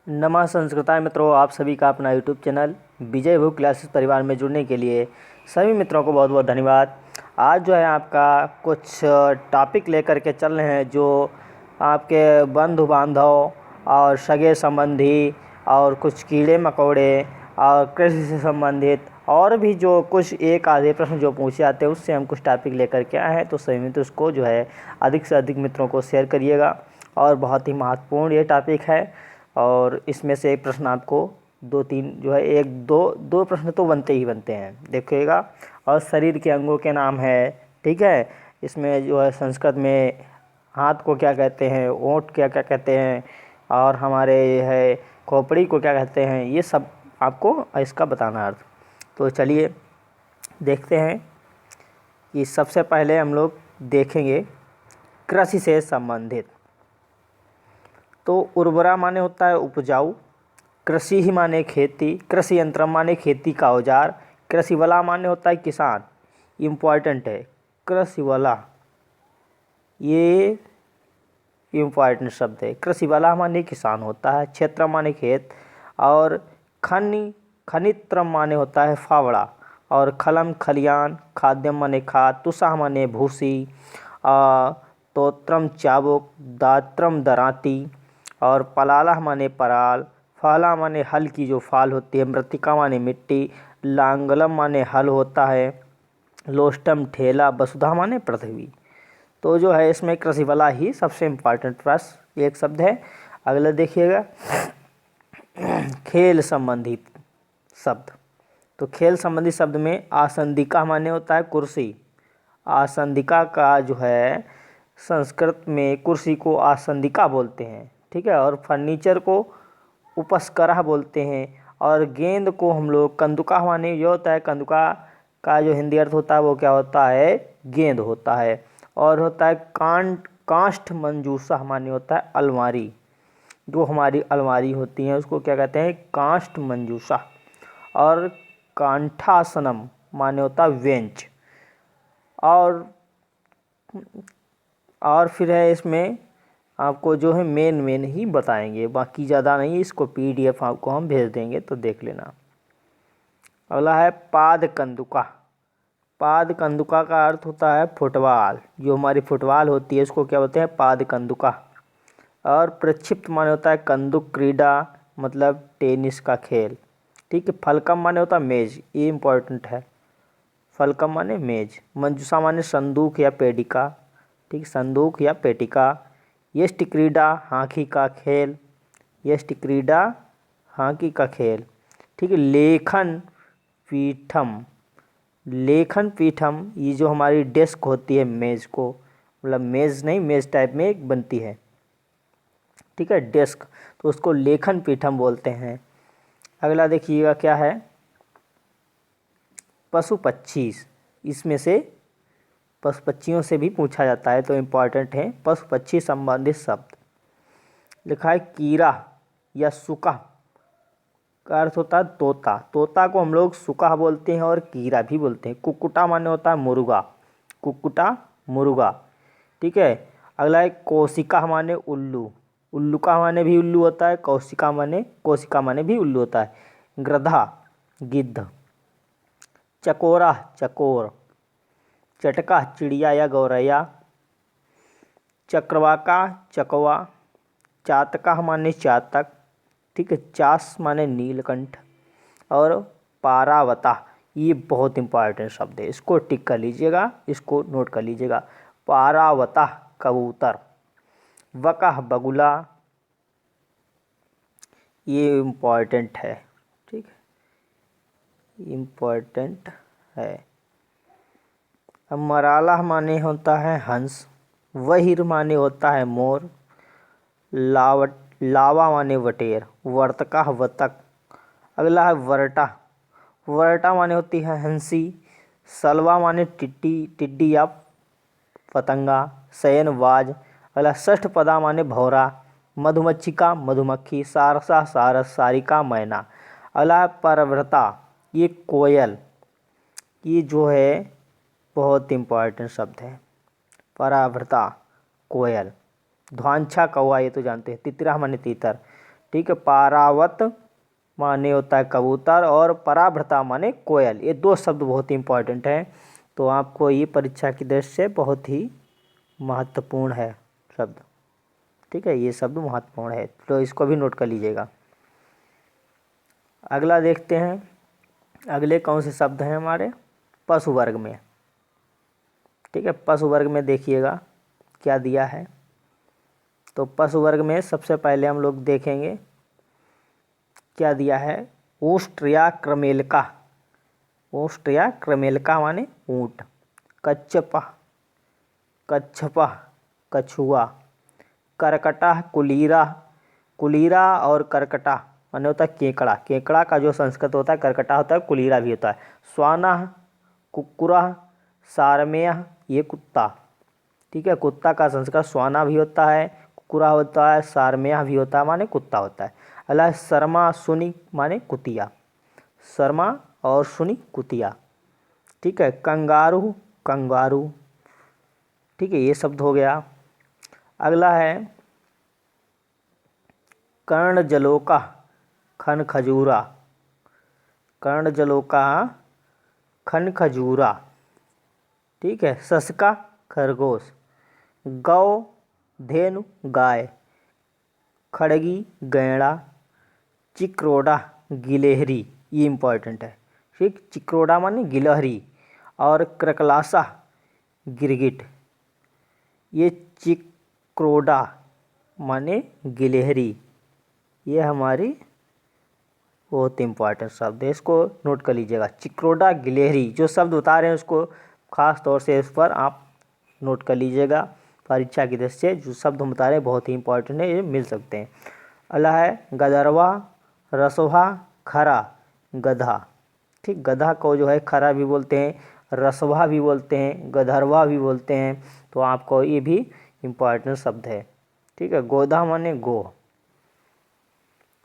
नमः संस्कृताय मित्रों, आप सभी का अपना यूट्यूब चैनल विजय बुक क्लासेस परिवार में जुड़ने के लिए सभी मित्रों को बहुत बहुत धन्यवाद। आज जो है आपका कुछ टॉपिक लेकर के चल रहे हैं जो आपके बंधु बांधव और सगे संबंधी और कुछ कीड़े मकोड़े और कृषि से संबंधित और भी जो कुछ एक आधे प्रश्न जो पूछे जाते हैं उससे हम कुछ टॉपिक लेकर के आए हैं। तो सभी मित्र उसको जो है अधिक से अधिक मित्रों को शेयर करिएगा और बहुत ही महत्वपूर्ण ये टॉपिक है। और इसमें से एक प्रश्न आपको दो तीन जो है एक दो दो प्रश्न तो बनते ही बनते हैं, देखिएगा। और शरीर के अंगों के नाम है, ठीक है। इसमें जो है संस्कृत में हाथ को क्या कहते हैं, ओंठ क्या क्या कहते हैं, और हमारे है खोपड़ी को क्या कहते हैं, ये सब आपको इसका बताना अर्थ। तो चलिए देखते हैं कि सबसे पहले हम लोग देखेंगे कृषि से संबंधित। तो उर्वरा माने होता है उपजाऊ, कृषि ही माने खेती, कृषि यंत्र माने खेती का औजार, कृषि वाला माने होता है किसान। इम्पॉर्टेंट है कृषि वाला, ये इम्पॉर्टेंट शब्द है। कृषि वाला माने किसान होता है, क्षेत्र माने खेत, और खनित्र माने होता है फावड़ा, और खलम खलियान, खाद्यम माने खाद, तुषा माने भूसी, तोत्रम चाबुक, दात्रम दराती, और पलाला माने पराल, फाला माने हल की जो फाल होती है, मृत्तिका माने मिट्टी, लांगलम माने हल होता है, लोस्टम ठेला, वसुधा माने पृथ्वी। तो जो है इसमें कृषि वाला ही सबसे इम्पॉर्टेंट प्रश्न एक शब्द है। अगला देखिएगा खेल संबंधित शब्द। तो खेल संबंधी शब्द में आसंदिका माने होता है कुर्सी। आसंदिका का जो है संस्कृत में कुर्सी को आसंदिका बोलते हैं, ठीक है। और फर्नीचर को उपस्करा बोलते हैं, और गेंद को हम लोग कंदुका माने, ये होता है कंदुका का जो हिंदी अर्थ होता है वो क्या होता है, गेंद होता है। और होता है काष्ठ मंजूषा माने होता है अलमारी, जो हमारी अलमारी होती है उसको क्या कहते हैं, काष्ठ मंजूषा। और कांठासनम माने होता है बेंच। और फिर है इसमें आपको जो है मेन ही बताएंगे, बाकी ज़्यादा नहीं। इसको पीडीएफ आपको हम भेज देंगे तो देख लेना। अगला है पाद कंदुका। पाद कंदुका का अर्थ होता है फुटबॉल, जो हमारी फुटबॉल होती है उसको क्या बोलते हैं, पाद कंदुका। और प्रक्षिप्त माने होता है कंदुक क्रीडा, मतलब टेनिस का खेल, ठीक है। फलकम माने होता है मेज, ये इम्पोर्टेंट है। फलकम माने मेज। मंजूषा माने संदूक या पेटिका, ठीक, संदूक या पेटिका। यष्टि क्रीडा हॉकी का खेल, यष्टि क्रीडा हॉकी का खेल, ठीक है। लेखन पीठम, लेखन पीठम ये जो हमारी डेस्क होती है मेज़ को, मतलब मेज़ नहीं मेज़ टाइप में एक बनती है, ठीक है, डेस्क, तो उसको लेखन पीठम बोलते हैं। अगला देखिएगा क्या है, पशु पक्षी। इसमें से पशु पक्षियों से भी पूछा जाता है तो इम्पॉर्टेंट है पशु पक्षी संबंधित शब्द। लिखा है कीड़ा या सुका का अर्थ होता है तोता। तोता को हम लोग सुका बोलते हैं और कीड़ा भी बोलते हैं। कुक्कुटा माने होता है मुर्गा, कुक्कुटा मुर्गा, ठीक है। अगला है कोशिका माने उल्लू, उल्लू का माने भी उल्लू होता है, कोशिका माने भी उल्लू होता है। गृधा गिद्ध, चकोरा चकोर, चटका चिड़िया या गौरैया, चक्रवाका चकवा, चातका माने चातक, ठीक है। चास माने नीलकंठ, और पारावता ये बहुत इंपॉर्टेंट शब्द है, इसको टिक कर लीजिएगा, इसको नोट कर लीजिएगा। पारावता कबूतर, वकाह बगुला, ये इम्पॉर्टेंट है, ठीक है, इम्पॉर्टेंट है। अब मराला माने होता है हंस, वहीर माने होता है मोर, लावा माने वटेर, वर्तका वतक। अगला है वर्टा, वर्टा माने होती है हंसी, सलवा माने टिड्डी या पतंगा, शयनबाज। अगला षष्ठपदा माने भौरा, मधुमक्षिका मधुमक्खी, सारसा सारस, सारिका मैना। अगला है परव्रता, ये कोयल, ये जो है बहुत इम्पॉर्टेंट शब्द है, पराव्रता कोयल। ध्वांछा कौवा ये तो जानते हैं। तितरा माने तीतर, ठीक है। पारावत माने होता है कबूतर और पराभ्रता माने कोयल। ये दो शब्द बहुत ही इंपॉर्टेंट हैं, तो आपको ये परीक्षा की दृष्टि से बहुत ही महत्वपूर्ण है शब्द। ठीक है, ये शब्द महत्वपूर्ण है, तो इसको भी नोट कर लीजिएगा। अगला देखते हैं, अगले कौन से शब्द हैं हमारे पशु वर्ग में। ठीक है, पशु वर्ग में देखिएगा क्या दिया है। तो पशु वर्ग में सबसे पहले हम लोग देखेंगे क्या दिया है। ऊष्ट या क्रमेलका। ऊष्ट या क्रमेलका माने ऊँट। कच्छपा, कच्छपा कछुआ। करकटा कुलीरा। कुलीरा और करकटा माने होता है केकड़ा। केकड़ा का जो संस्कृत होता है करकटा होता है, कुलीरा भी होता है। श्वाना, कुक्कुरा, सारमेय ये कुत्ता। ठीक है, कुत्ता का संस्कृत श्वाना भी होता है, कुक्कुरा होता है, सारमेय भी होता है माने कुत्ता होता है। अल्लाह शर्मा सुनी माने कुतिया। शर्मा और सुनी कुतिया। ठीक है, कंगारू, कंगारू। ठीक है, ये शब्द हो गया। अगला है कर्ण जलोका, खन खजूरा। कर्ण जलोका, खन खजूरा। ठीक है, ससका खरगोश। गौ धेनु गाय। खड़गी गैंडा। चिक्रोडा गिलहरी, ये इम्पोर्टेंट है। ठीक, चिक्रोडा माने गिलहरी और क्रकलासा गिरगिट। ये चिक्रोडा माने गिलहरी, ये हमारी बहुत इम्पॉर्टेंट शब्द है, इसको नोट कर लीजिएगा। चिक्रोडा गिलहरी, जो शब्द बता रहे हैं उसको खास तौर से इस पर आप नोट कर लीजिएगा। परीक्षा की दृष्टि से जो शब्द हम बता रहे हैं बहुत ही इंपॉर्टेंट है, ये मिल सकते हैं। अगला है गदरवा, रसोहा, खरा, गधा। ठीक, गधा को जो है खरा भी बोलते हैं, रसवा भी बोलते हैं, गधरवा भी बोलते हैं, तो आपको ये भी इम्पॉर्टेंट शब्द है। ठीक है, गोधा माने गो।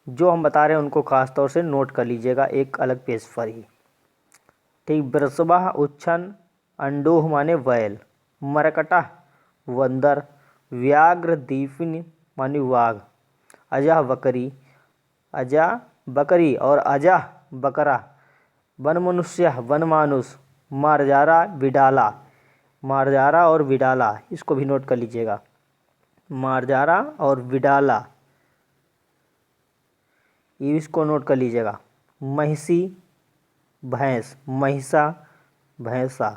जो हम बता रहे हैं उनको खास तौर से नोट कर लीजिएगा एक अलग पेज पर ही। ठीक, ब्रसबा उच्छन, अंडोह माने बैल। मरकटा बंदर। व्याघ्र दीपिनी माने वाघ। अजह बकरी। अजा बकरी और अजह बकरा। वन मनुष्य वन मानुष। मारजारा बिडाला। मारजारा और बिडाला, इसको भी नोट कर लीजिएगा। मारजारा और बिडाला, ये इसको नोट कर लीजिएगा। महिषी भैंस। महिषा भैंसा।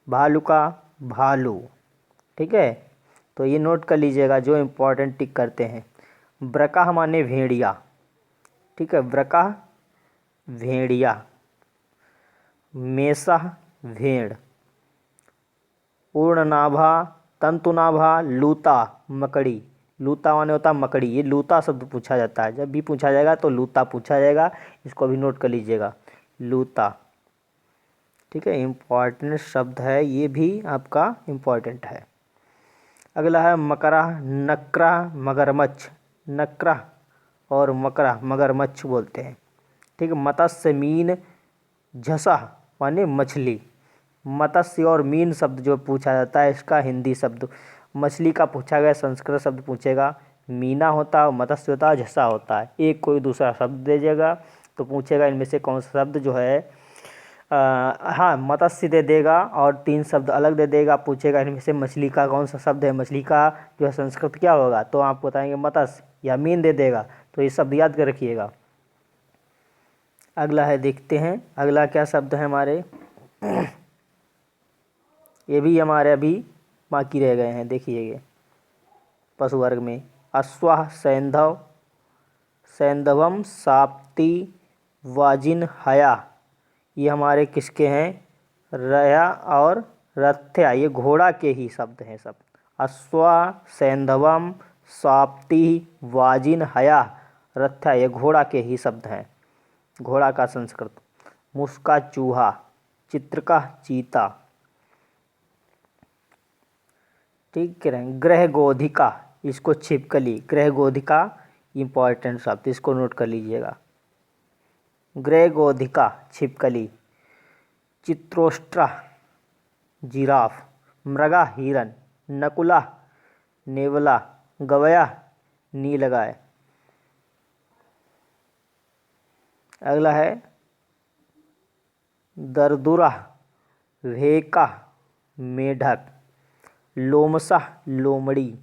भालुका भालू। ठीक है, तो ये नोट कर लीजिएगा जो इम्पोर्टेंट टिक करते हैं। ब्रका माने भेड़िया। ठीक है, ब्रका भेड़िया। मेषा भेड़। पूर्णनाभा तंतुनाभा लूता मकड़ी। लूता माने होता है मकड़ी, ये लूता शब्द पूछा जाता है, जब भी पूछा जाएगा तो लूता पूछा जाएगा, इसको भी नोट कर लीजिएगा लूता। ठीक है, इम्पॉर्टेंट शब्द है, ये भी आपका इम्पॉर्टेंट है। अगला है मकरा, नकरा, मगरमच्छ। नकरा और मकरा मगरमच्छ बोलते हैं। ठीक है, मत्स्य मीन झसा माने मछली। मत्स्य और मीन शब्द जो पूछा जाता है इसका हिंदी शब्द, मछली का पूछा गया संस्कृत शब्द पूछेगा, मीना होता है, मत्स्य होता है, झसा होता है। एक कोई दूसरा शब्द दे देगा तो पूछेगा इनमें से कौन सा शब्द जो है हाँ मत्स्य दे देगा और तीन शब्द अलग दे देगा, पूछेगा इनमें से मछली का कौन सा शब्द है, मछली का जो है संस्कृत क्या होगा, तो आप बताएंगे मत्स्य, या मीन दे देगा, तो ये शब्द याद कर रखिएगा। अगला है, देखते हैं अगला क्या शब्द है हमारे ये भी हमारे अभी बाकी रह गए हैं, देखिए पशु वर्ग में। अश्वा सैंधव, सैंधवम साप्ती वाजिन हया, ये हमारे किसके हैं, रया और रथ्या, ये घोड़ा के ही शब्द हैं सब। अश्वा सैंधवम साप्ती वाजिन हया रथ्या, ये घोड़ा के ही शब्द हैं, घोड़ा का संस्कृत। मुस्का चूहा, चित्रका चीता। ठीक है, ग्रह गोधिका, इसको छिपकली, ग्रह गोधिका इम्पॉर्टेंट शब्द, इसको नोट कर लीजिएगा। ग्रह गोधिका छिपकली। चित्रोष्ट्रा जिराफ। मृगा हिरन। नकुला नेवला। गवया नीलगाय। अगला है दरदुरा, भेका मेढक, लोमसा लोमड़ी,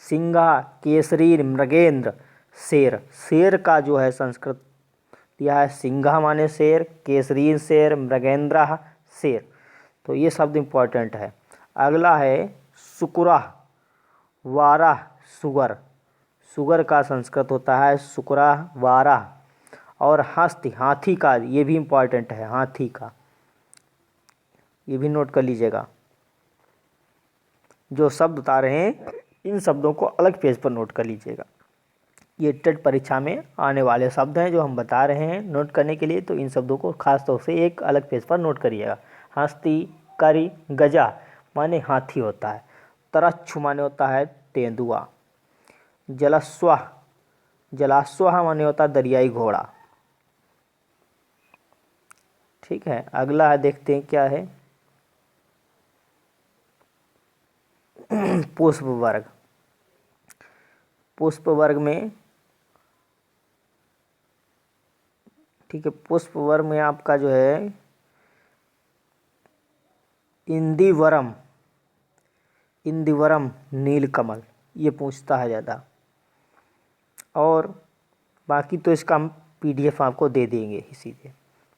सिंघा केसरी मृगेंद्र शेर। शेर का जो है संस्कृत दिया है, सिंघा माने शेर, केसरी शेर, मृगेंद्र शेर। तो ये शब्द इम्पोर्टेंट है। अगला है सुकुरा, वारा सुगर। सुगर का संस्कृत होता है सुकुरा वारा। और हस्ती हाथी का, ये भी इम्पोर्टेंट है, हाथी का, ये भी नोट कर लीजिएगा। जो शब्द बता रहे हैं इन शब्दों को अलग पेज पर नोट कर लीजिएगा। ये टेट परीक्षा में आने वाले शब्द हैं जो हम बता रहे हैं नोट करने के लिए, तो इन शब्दों को खास तौर से एक अलग पेज पर नोट करिएगा। हस्ती, करी, गजा माने हाथी होता है। तरच्छु माने होता है तेंदुआ। जलस्वा, जलाश्वा माने होता है दरियाई घोड़ा। ठीक है, अगला है, देखते हैं क्या है। पुष्प वर्ग। पुष्प वर्ग में, ठीक है, पुष्प वर्ग में आपका जो है इंदिवरम, इंदिवरम नीलकमल, ये पूछता है ज़्यादा। और बाकी तो इसका हम PDF आपको दे देंगे, इसी से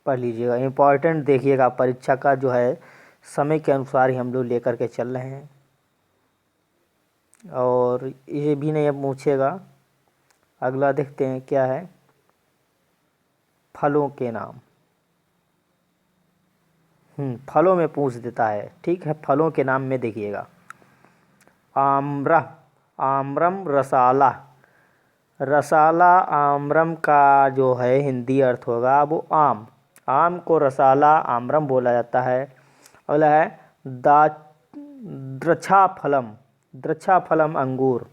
पढ़ लीजिएगा। इम्पॉर्टेंट देखिएगा, परीक्षा का जो है समय के अनुसार ही हम लोग लेकर के चल रहे हैं। और ये भी नहीं अब पूछेगा। अगला देखते हैं क्या है। फलों के नाम, फलों में पूछ देता है। ठीक है, फलों के नाम में देखिएगा। आम्र, आम्रम रसाला। रसाला आम्रम का जो है हिंदी अर्थ होगा वो आम। आम को रसाला आम्रम बोला जाता है। अगला है द्रक्षाफलम, द्रक्षाफलम अंगूर।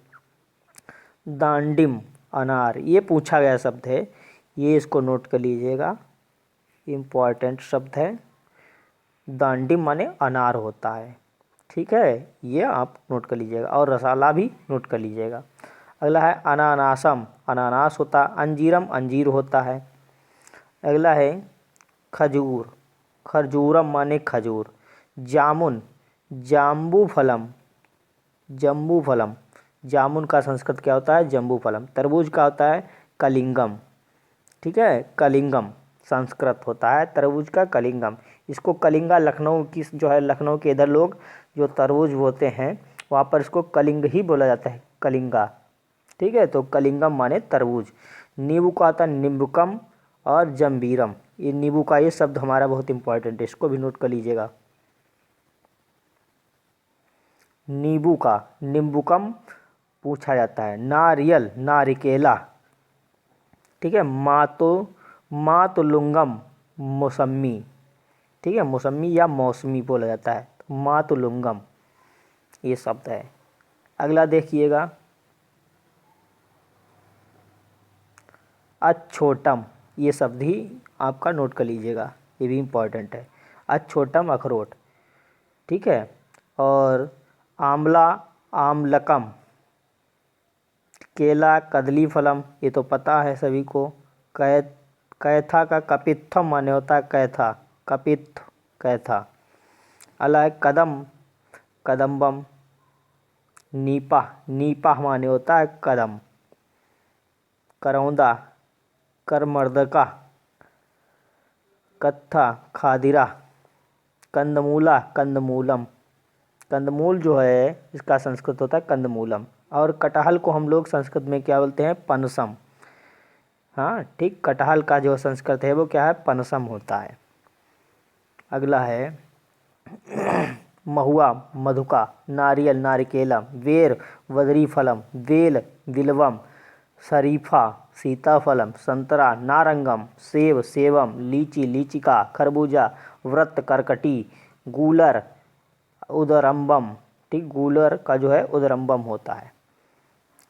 दांडिम अनार, ये पूछा गया शब्द है, ये इसको नोट कर लीजिएगा, इम्पॉर्टेंट शब्द है। दांडिम माने अनार होता है। ठीक है, ये आप नोट कर लीजिएगा। और रसाला भी नोट कर लीजिएगा। अगला है अनानासम, अनानास होता है। अंजीरम अंजीर होता है। अगला है खजूर, खरजूरम माने खजूर। जामुन, जाम्बू फलम, जम्बू फलम। जामुन का संस्कृत क्या होता है? जम्बू फलम। तरबूज का होता है कलिंगम। ठीक है, कलिंगम संस्कृत होता है तरबूज का, कलिंगम। इसको कलिंगा, लखनऊ की जो है, लखनऊ के इधर लोग जो तरबूज बोते हैं वहाँ पर इसको कलिंग ही बोला जाता है, कलिंगा। ठीक है, तो कलिंगम माने तरबूज। नींबू का आता है निम्बुकम और जम्बीरम। ये नींबू का ये शब्द हमारा बहुत इंपॉर्टेंट है, इसको भी नोट कर लीजिएगा। नींबू का निम्बुकम पूछा जाता है। नारियल, नारिकेला। ठीक है, मातुलुंगम मौसमी। ठीक है, मौसमी या मौसमी बोला जाता है, तो मातुलुंगम ये शब्द है। अगला देखिएगा अछोटम, ये शब्द ही आपका नोट कर लीजिएगा, ये भी इम्पॉर्टेंट है। अछोटम अखरोट। ठीक है, और आंवला आमलकम। केला कदली फलम, ये तो पता है सभी को। कैथा का कपित्थम माने होता है कैथा, कपित्थ कैथा। अला है कदम, कदम्बम। नीपा, नीपा माने होता है कदम। करौंदा, करमर्दका। कत्था, खादिरा। कंदमूला, कंदमूलम। कंदमूल जो है इसका संस्कृत होता है कंदमूलम। और कटहल को हम लोग संस्कृत में क्या बोलते हैं? पनसम। हाँ ठीक, कटहल का जो संस्कृत है वो क्या है? पनसम होता है। अगला है महुआ, मधुका। नारियल, नारिकेलम। वेर, वदरी फलम। वेल, विल्वम। शरीफा, सीताफलम। संतरा, नारंगम। सेब, सेवम। लीची, लीचिका। खरबूजा, व्रत, करकटी। गूलर, उदरम्बम। ठीक, गूलर का जो है उदरम्बम होता है।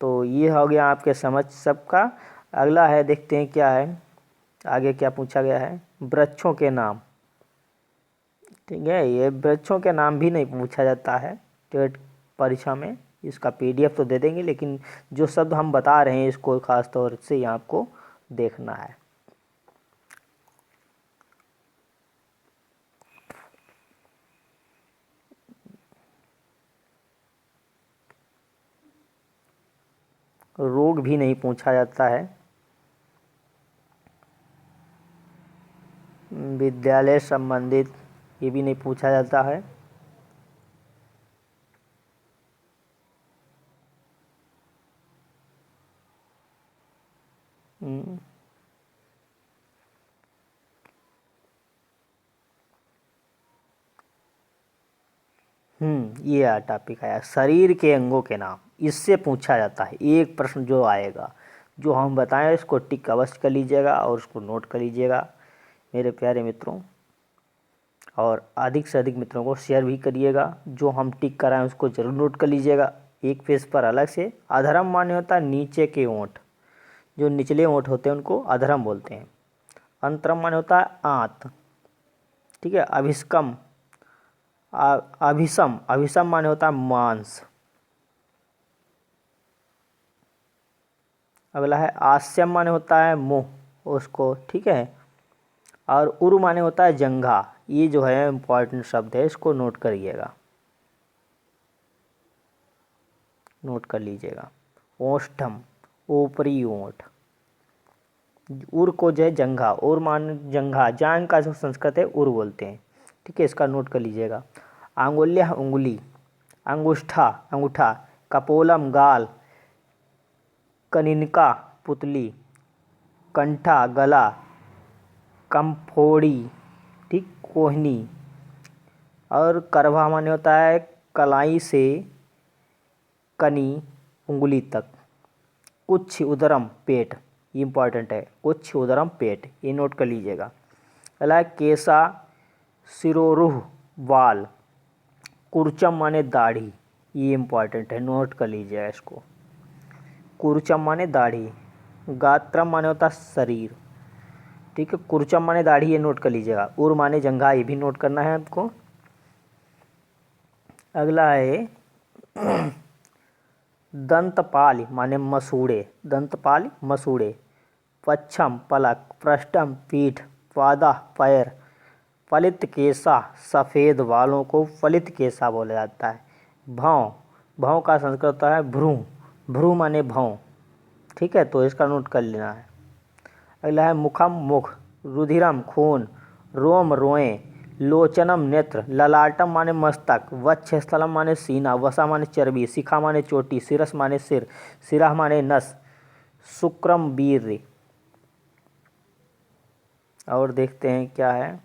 तो ये हो गया आपके समझ सबका। अगला है, देखते हैं क्या है आगे, क्या पूछा गया है। वृक्षों के नाम। ठीक है, ये वृक्षों के नाम भी नहीं पूछा जाता है टेट परीक्षा में, इसका PDF तो दे देंगे, लेकिन जो शब्द हम बता रहे हैं इसको खास तौर से यहाँ आपको देखना है। रोग भी नहीं पूछा जाता है। विद्यालय संबंधित ये भी नहीं पूछा जाता है। ये टॉपिक आया शरीर के अंगों के नाम, इससे पूछा जाता है एक प्रश्न जो आएगा, जो हम बताएं इसको टिक अवश्य कर लीजिएगा और उसको नोट कर लीजिएगा मेरे प्यारे मित्रों, और अधिक से अधिक मित्रों को शेयर भी करिएगा। जो हम टिक कराएं उसको जरूर नोट कर लीजिएगा एक पेज पर अलग से। अधरम माने होता है नीचे के ओंठ, जो निचले ओंठ होते हैं उनको अधरम बोलते हैं। अंतरम माने होता है आंत, ठीक है। अभिष्कम अभिसम अभिसम माने होता है मांस। अगला है आस्यम माने होता है मुंह उसको, ठीक है। और उरु माने होता है जंघा। ये जो है इम्पॉर्टेंट शब्द है, इसको नोट करिएगा, नोट कर लीजिएगा। ओष्ठम ऊपरी ओंठ, उर को जो है जंघा, और मान जंघा, जांग का जो संस्कृत है उर बोलते हैं, ठीक है। इसका नोट कर लीजिएगा। आंगुल्य उंगली, अंगुष्ठा अंगूठा, कपोलम गाल, कनिनका पुतली, कंठा गला, कम्फोड़ी, ठीक, कोहनी। और करवा माने होता है कलाई से कनी उंगली तक। कुछ उदरम पेट, ये इंपॉर्टेंट है, कुछ उदरम पेट, ये नोट कर लीजिएगा। अगला केसा सिरोरुह बाल, कुर्चम माने दाढ़ी, ये इंपॉर्टेंट है, नोट कर लीजिएगा इसको। कुर्चम माने दाढ़ी। गात्रम माने होता शरीर, ठीक है। कुर्चम माने दाढ़ी, ये नोट कर लीजिएगा। उर माने जंघा, ये भी नोट करना है आपको। अगला है दंतपाल माने मसूड़े, दंतपाल मसूड़े। पच्छम पलक, पृष्ठम पीठ, पादा पैर, फलित केसा सफ़ेद बालों को फलित केसा बोला जाता है। भौं, भौं का संस्कृत होता है भ्रू, भ्रू माने भौं, ठीक है, तो इसका नोट कर लेना है। अगला है मुखम मुख, रुधिरम खून, रोम रोएं, लोचनम नेत्र, ललाटम माने मस्तक, वक्षस्थलम माने सीना, वसा माने चर्बी, शिखा माने चोटी, सिरस माने सिर, सिरा माने नस, शुक्रम वीर्य। और देखते हैं क्या है,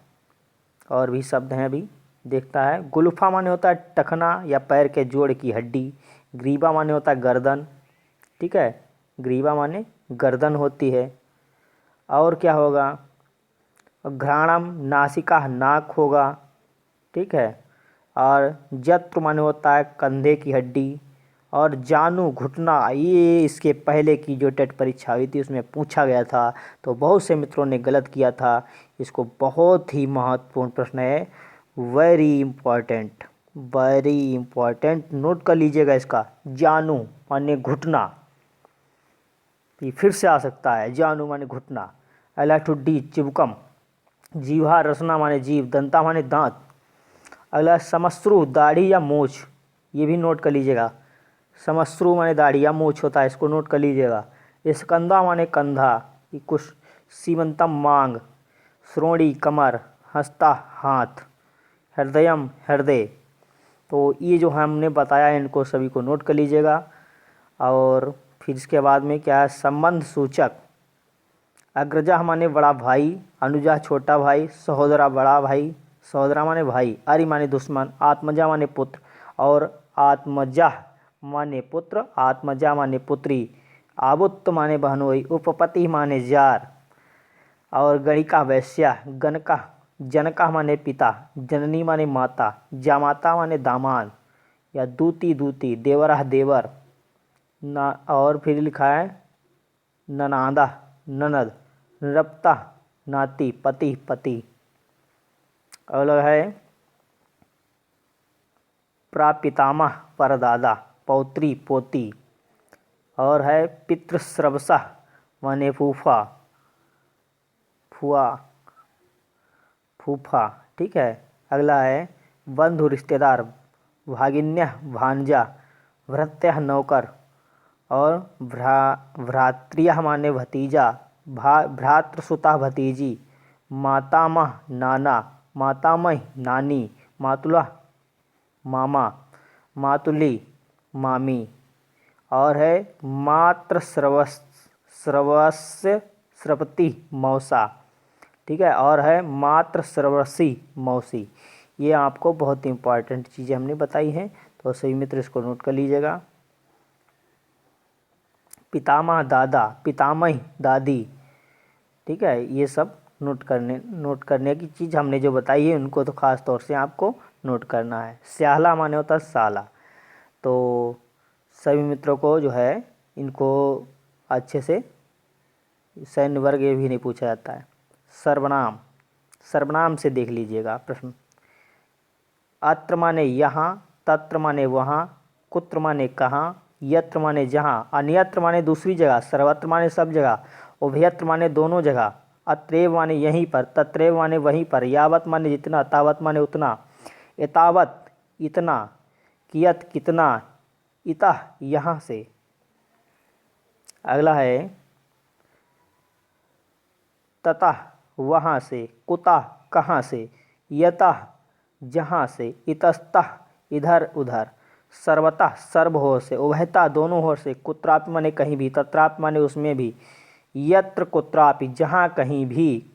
और भी शब्द हैं अभी देखता है। गुल्फा माने होता है टखना या पैर के जोड़ की हड्डी। ग्रीवा माने होता है गर्दन, ठीक है, ग्रीवा माने गर्दन होती है। और क्या होगा, घ्राणम नासिका नाक होगा, ठीक है। और जत्र माने होता है कंधे की हड्डी। और जानू घुटना, ये इसके पहले की जो टेट परीक्षा हुई थी उसमें पूछा गया था, तो बहुत से मित्रों ने गलत किया था। इसको बहुत ही महत्वपूर्ण प्रश्न है, very important, very important, note कर लीजिएगा इसका। जानू माने घुटना, ये फिर से आ सकता है, जानू माने घुटना। अगला ठुड्डी चिबकम, जीवा रसना माने जीभ, दंता माने दांत। अगला समश्रु दाढ़ी या मूछ, ये भी नोट कर लीजिएगा। समश्रु माने दाढ़ी या मूछ होता है, इसको नोट कर लीजिएगा। स्कंदा माने कंधा, ये कुछ। सीमंतम मांग, श्रोणी कमर, हस्ता हाथ, हृदयम हृदय। तो ये जो हमने बताया इनको सभी को नोट कर लीजिएगा। और फिर इसके बाद में क्या है, संबंध सूचक। अग्रजा माने बड़ा भाई, अनुजा छोटा भाई, सहोदरा बड़ा भाई, सहोदरा माने भाई, अरि माने दुश्मन, आत्मजा माने पुत्र, और आत्मजा माने पुत्र, आत्मजा माने पुत्री, आबुत्त माने बहनोई, उपपति माने जार। और गणिका वैश्या, गणका जनका माने पिता, जननी माने माता, जामाता माने दामाद या दूती दूती, देवरा देवर ना। और फिर लिखा है ननादा ननद, निरप्ता नाती, पति पति। अगला है प्रापितामह परदादा, पौत्री पोती। और है पितृश्रवसा माने फूफा फुआ फूफा, ठीक है। अगला है बंधु रिश्तेदार, भागिन्य भांजा, भृत्य नौकर। और भ्रातृयः माने भतीजा, भ्रातृसुता भतीजी, मातामह नाना, मातामही नानी, मातुलः मामा, मातुली मामी, और है मातृश्रवस्य श्रवती मौसा, ठीक है, और है मातृश्रवसी मौसी। ये आपको बहुत इंपॉर्टेंट चीज़ें हमने बताई हैं, तो सभी मित्र इसको नोट कर लीजिएगा। पितामह दादा, पितामही दादी, ठीक है, ये सब नोट करने की चीज़ हमने जो बताई है उनको तो ख़ास तौर से आपको नोट करना है। स्याला माने होता है साला। तो सभी मित्रों को जो है इनको अच्छे से, सैन्य वर्ग ये भी नहीं पूछा जाता है। सर्वनाम, सर्वनाम से देख लीजिएगा प्रश्न। अत्र माने यहाँ, तत्र माने वहाँ, कुत्र माने कहाँ, यत्र माने जहाँ, अन्यत्र माने दूसरी जगह, सर्वत्र माने सब जगह, उभयत्र माने दोनों जगह, अत्रैव माने यहीं पर, तत्रैव माने वहीं पर, यावत माने जितना, तावत माने उतना, एतावत इतना, कियत कितना, इतः यहाँ से। अगला है ततः वहाँ से, कुतः कहाँ से, यतः जहाँ से, इतस्तः इधर उधर, सर्वतः सर्व ओर से, उभयतः दोनों ओर से, कुत्रापि माने कहीं भी, तत्रापि माने उसमें भी, यत्र कुत्रापि जहाँ कहीं भी,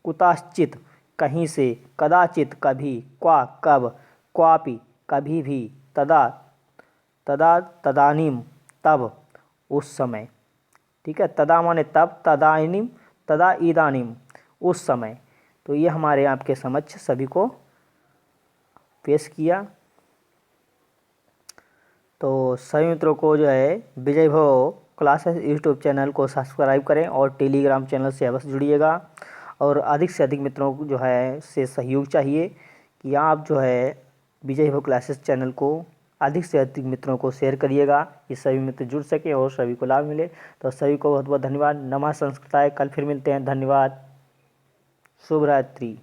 कुतश्चित् कहीं से, कदाचित कभी, क्वा कब, क्वापि कभी भी, तदा तदा तदानीम तब उस समय, ठीक है, तदा माने तब, तदानीम तदा इदानीम उस समय। तो ये हमारे आपके समक्ष सभी को पेश किया। तो सभी मित्रों को जो है विजय भव क्लासेस यूट्यूब चैनल को सब्सक्राइब करें और टेलीग्राम चैनल से अवश्य जुड़िएगा। और अधिक से अधिक मित्रों को जो है से सहयोग चाहिए कि आप जो है विजय भव क्लासेस चैनल को अधिक से अधिक मित्रों को शेयर करिएगा, कि सभी मित्र जुड़ सके और सभी को लाभ मिले। तो सभी को बहुत बहुत धन्यवाद। नमः संस्कृताय। कल फिर मिलते हैं। धन्यवाद। शुभ रात्रि।